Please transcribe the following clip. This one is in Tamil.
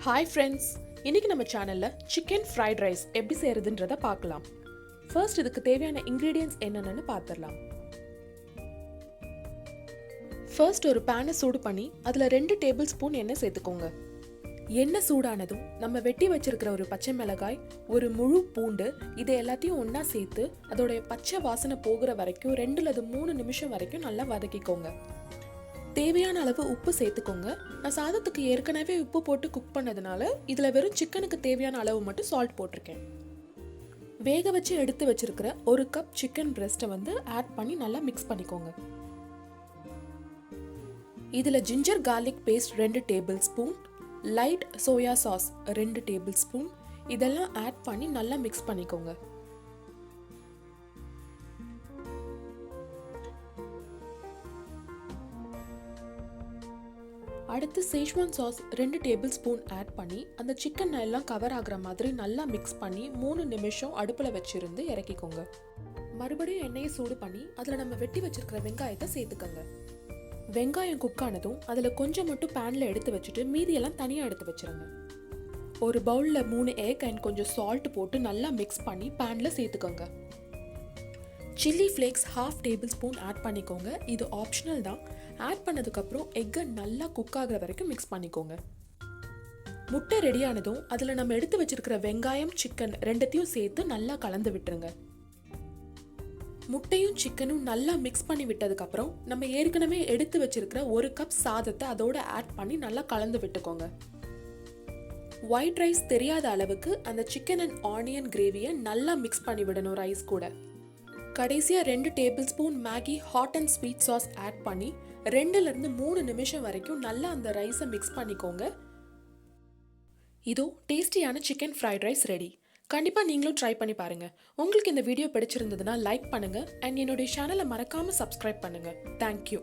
ஹாய் ஃப்ரெண்ட்ஸ், இன்னைக்கு நம்ம சேனல்ல சிக்கன் ஃப்ரைட் ரைஸ் எப்படி செய்யறதுன்றத பார்க்கலாம். ஃபர்ஸ்ட் இதுக்கு தேவையான இன்கிரீடியன்ட்ஸ் என்னென்னு பார்த்துடலாம். ஃபர்ஸ்ட் ஒரு பேனை சூடு பண்ணி அதில் 2 டேபிள் ஸ்பூன் எண்ணெய் சேர்த்துக்கோங்க. எண்ணெய் சூடானதும் நம்ம வெட்டி வச்சிருக்கிற ஒரு பச்சை மிளகாய், ஒரு முழு பூண்டு, இதை எல்லாத்தையும் ஒன்றா சேர்த்து அதோடைய பச்சை வாசனை போகிற வரைக்கும் 2 அல்லது 3 நிமிஷம் வரைக்கும் நல்லா வதக்கிக்கோங்க. தேவையான அளவு உப்பு சேர்த்துக்கோங்க. நான் சாதத்துக்கு ஏற்கனவே உப்பு போட்டு குக் பண்ணதுனால இதில் வெறும் சிக்கனுக்கு தேவையான அளவு மட்டும் சால்ட் போட்டிருக்கேன். வேக வச்சு எடுத்து வச்சிருக்கிற 1 கப் சிக்கன் பிரெஸ்ட்டை ஆட் பண்ணி நல்லா மிக்ஸ் பண்ணிக்கோங்க. இதில் ginger garlic paste 2 tablespoon, light soya sauce 2 tablespoon இதெல்லாம் ஆட் பண்ணி நல்லா மிக்ஸ் பண்ணிக்கோங்க. அடுத்து Schezwan sauce 2 tablespoon add பண்ணி அந்த சிக்கன் எல்லாம் கவர் ஆகிற மாதிரி நல்லா மிக்ஸ் பண்ணி 3 நிமிஷம் அடுப்பில் வச்சிருந்து இறக்கிக்கோங்க. மறுபடியும் எண்ணெயை சூடு பண்ணி அதில் நம்ம வெட்டி வச்சிருக்கிற வெங்காயத்தை சேர்த்துக்கோங்க. வெங்காயம் குக் ஆனதும் அதில் கொஞ்சம் மட்டும் பேனில் எடுத்து வச்சுட்டு மீதியெல்லாம் தனியாக எடுத்து வச்சிருங்க. ஒரு பவுலில் 3 எக் அண்ட் கொஞ்சம் சால்ட் போட்டு நல்லா மிக்ஸ் பண்ணி பேனில் சேர்த்துக்கோங்க. Chilli flakes 1/2 tablespoon add பண்ணிக்கோங்க. இது ஆப்ஷனல் தான். ஆட் பண்ணதுக்கப்புறம் எக்கை நல்லா குக் ஆகிற வரைக்கும் மிக்ஸ் பண்ணிக்கோங்க. முட்டை ரெடி ஆனதும் அதில் நம்ம எடுத்து வச்சிருக்கிற வெங்காயம், சிக்கன் ரெண்டுத்தையும் சேர்த்து நல்லா கலந்து விட்டுருங்க. முட்டையும் சிக்கனும் நல்லா மிக்ஸ் பண்ணி விட்டதுக்கப்புறம் நம்ம ஏற்கனவே எடுத்து வச்சிருக்கிற 1 கப் சாதத்தை அதோட ஆட் பண்ணி நல்லா கலந்து விட்டுக்கோங்க. ஒயிட் ரைஸ் தெரியாத அளவுக்கு அந்த சிக்கன் அண்ட் ஆனியன் கிரேவியை நல்லா மிக்ஸ் பண்ணி விடணும் ரைஸ் கூட. கடைசியாக 2 tablespoon Maggi hot and sweet sauce add பண்ணி 2லேருந்து 3 நிமிஷம் வரைக்கும் நல்லா அந்த ரைஸை மிக்ஸ் பண்ணிக்கோங்க. இதோ டேஸ்டியான சிக்கன் ஃப்ரைட் ரைஸ் ரெடி. கண்டிப்பாக நீங்களும் ட்ரை பண்ணி பாருங்கள். உங்களுக்கு இந்த வீடியோ பிடிச்சிருந்ததுன்னா லைக் பண்ணுங்கள் அண்ட் என்னுடைய சேனலை மறக்காமல் சப்ஸ்கிரைப் பண்ணுங்கள். தேங்க்யூ.